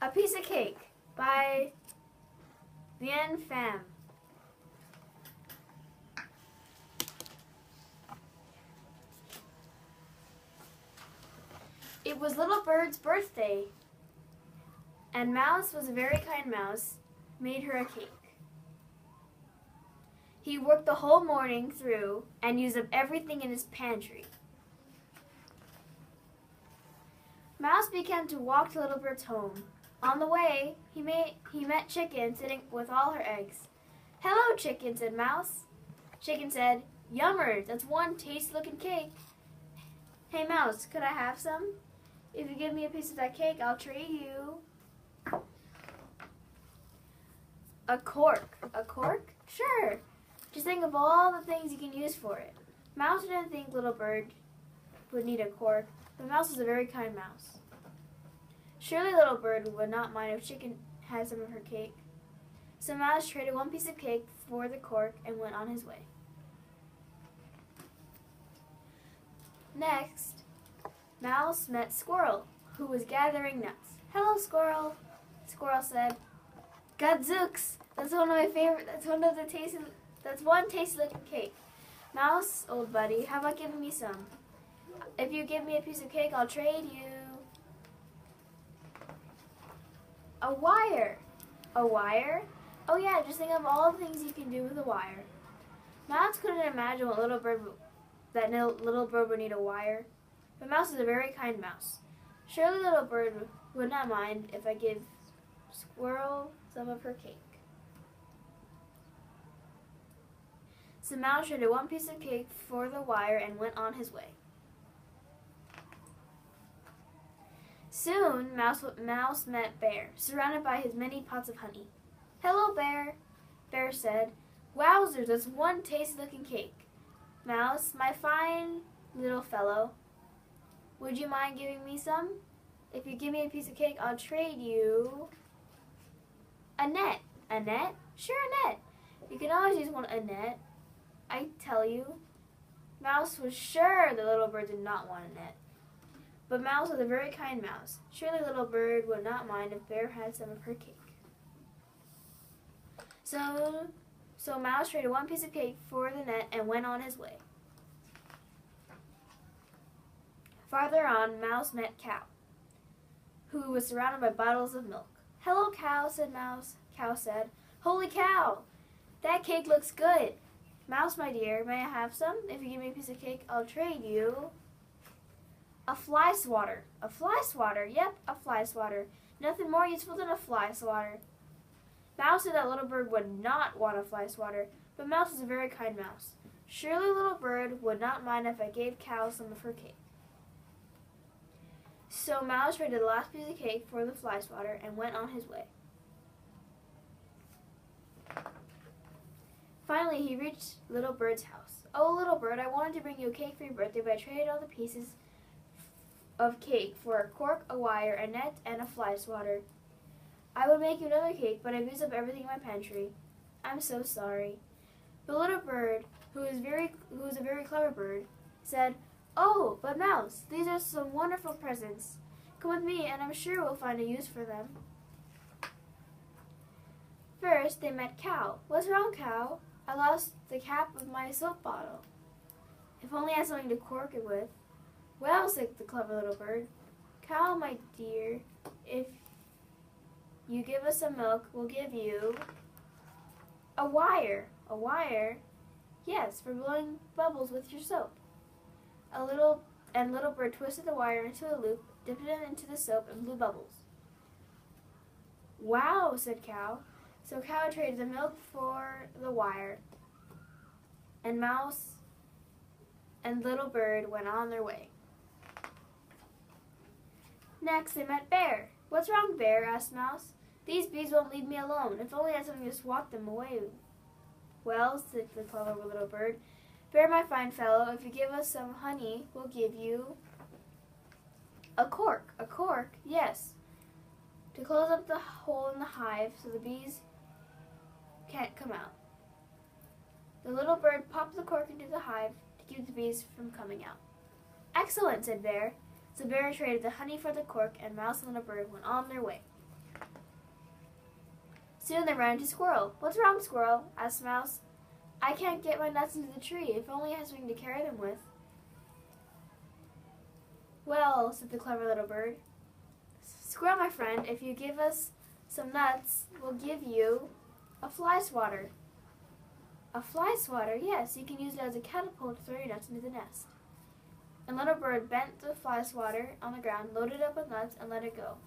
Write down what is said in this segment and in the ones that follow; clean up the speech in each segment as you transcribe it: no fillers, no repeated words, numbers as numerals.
A Piece of Cake by Bien Pham. It was Little Bird's birthday, and Mouse was a very kind mouse, made her a cake. He worked the whole morning through and used up everything in his pantry. Mouse began to walk to Little Bird's home. On the way, he met Chicken sitting with all her eggs. "Hello, Chicken," said Mouse. Chicken said, "Yummer, that's one tasty-looking cake." "Hey, Mouse, could I have some? If you give me a piece of that cake, I'll trade you a cork." "A cork? Sure. Just think of all the things you can use for it." Mouse didn't think Little Bird would need a cork, but Mouse was a very kind mouse. Surely Little Bird would not mind if Chicken had some of her cake. So Mouse traded one piece of cake for the cork and went on his way. Next, Mouse met Squirrel, who was gathering nuts. "Hello, Squirrel," Squirrel said. "Gadzooks, that's one of my favorite. That's one tasty-looking cake. Mouse, old buddy, how about giving me some? If you give me a piece of cake, I'll trade you a wire." "A wire? Oh yeah, just think of all the things you can do with a wire." Mouse couldn't imagine that Little Bird would need a wire, but Mouse is a very kind mouse. Surely Little Bird would not mind if I give Squirrel some of her cake. So Mouse traded one piece of cake for the wire and went on his way. Soon, Mouse met Bear, surrounded by his many pots of honey. "Hello, Bear," Bear said. "Wowzers, that's one tasty-looking cake. Mouse, my fine little fellow, would you mind giving me some? If you give me a piece of cake, I'll trade you a net." "A net? Sure, a net. You can always use a net, I tell you." Mouse was sure that Little Bird did not want a net. But Mouse was a very kind mouse. Surely Little Bird would not mind if Bear had some of her cake. So Mouse traded one piece of cake for the net and went on his way. Farther on, Mouse met Cow, who was surrounded by bottles of milk. "Hello, Cow," said Mouse. Cow said, "Holy cow, that cake looks good. Mouse, my dear, may I have some? If you give me a piece of cake, I'll trade you a fly swatter." "A fly swatter? Yep, a fly swatter. Nothing more useful than a fly swatter." Mouse said that Little Bird would not want a fly swatter, but Mouse was a very kind mouse. Surely Little Bird would not mind if I gave Cow some of her cake. So Mouse traded the last piece of cake for the fly swatter and went on his way. Finally, he reached Little Bird's house. "Oh, Little Bird, I wanted to bring you a cake for your birthday, but I traded all the pieces of cake for a cork, a wire, a net, and a fly swatter. I would make you another cake, but I've used up everything in my pantry. I'm so sorry." But Little Bird, who was a very clever bird, said, "Oh, but Mouse, these are some wonderful presents. Come with me, and I'm sure we'll find a use for them." First, they met Cow. "What's wrong, Cow? I lost the cap of my soap bottle. If only I had something to cork it with." "Well," said the clever little bird, "Cow, my dear, if you give us some milk, we'll give you a wire." "A wire?" "Yes, for blowing bubbles with your soap." Little Bird twisted the wire into a loop, dipped it into the soap, and blew bubbles. "Wow," said Cow. So Cow traded the milk for the wire, and Mouse and Little Bird went on their way. Next, they met Bear. "What's wrong, Bear?" asked Mouse. "These bees won't leave me alone. If only I had something to swat them away." "Well," said the clever little bird, "Bear, my fine fellow, if you give us some honey, we'll give you a cork." "A cork?" "Yes, to close up the hole in the hive so the bees can't come out." The little bird popped the cork into the hive to keep the bees from coming out. "Excellent," said Bear. So Bear traded the honey for the cork, and Mouse and Little Bird went on their way. Soon they ran into Squirrel. "What's wrong, Squirrel?" asked Mouse. "I can't get my nuts into the tree. If only I had something to carry them with." "Well," said the clever little bird, "Squirrel, my friend, if you give us some nuts, we'll give you a fly swatter." "A fly swatter? Yes, you can use it as a catapult to throw your nuts into the nest." And Little Bird bent the fly swatter on the ground, loaded it up with nuts, and let it go.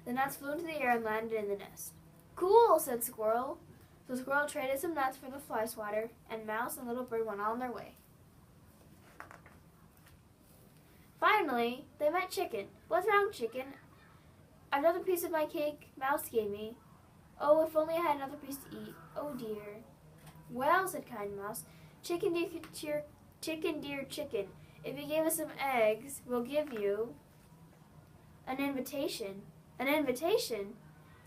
The nuts flew into the air and landed in the nest. "Cool," said Squirrel. So Squirrel traded some nuts for the fly swatter, and Mouse and Little Bird went on their way. Finally, they met Chicken. "What's wrong, Chicken?" "I've another piece of my cake Mouse gave me. Oh, if only I had another piece to eat. Oh dear." "Well," said kind Mouse, Chicken dear chicken, if you give us some eggs, we'll give you an invitation." "An invitation?"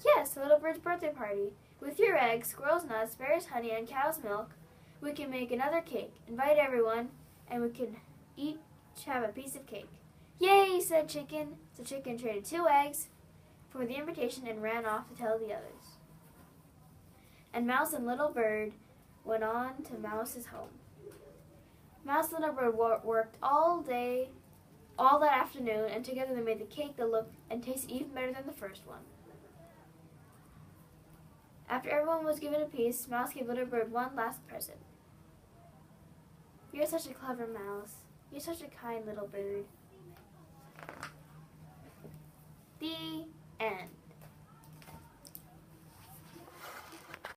"Yes, to Little Bird's birthday party. With your eggs, Squirrel's nuts, Bear's honey, and Cow's milk, we can make another cake, invite everyone, and we can each have a piece of cake." "Yay," said Chicken. So Chicken traded 2 eggs for the invitation and ran off to tell the others. And Mouse and Little Bird went on to Mouse's home. Mouse and Little Bird worked all day, all that afternoon, and together they made the cake that looked and tasted even better than the first one. After everyone was given a piece, Mouse gave Little Bird one last present. "You're such a clever mouse. You're such a kind little bird." The end.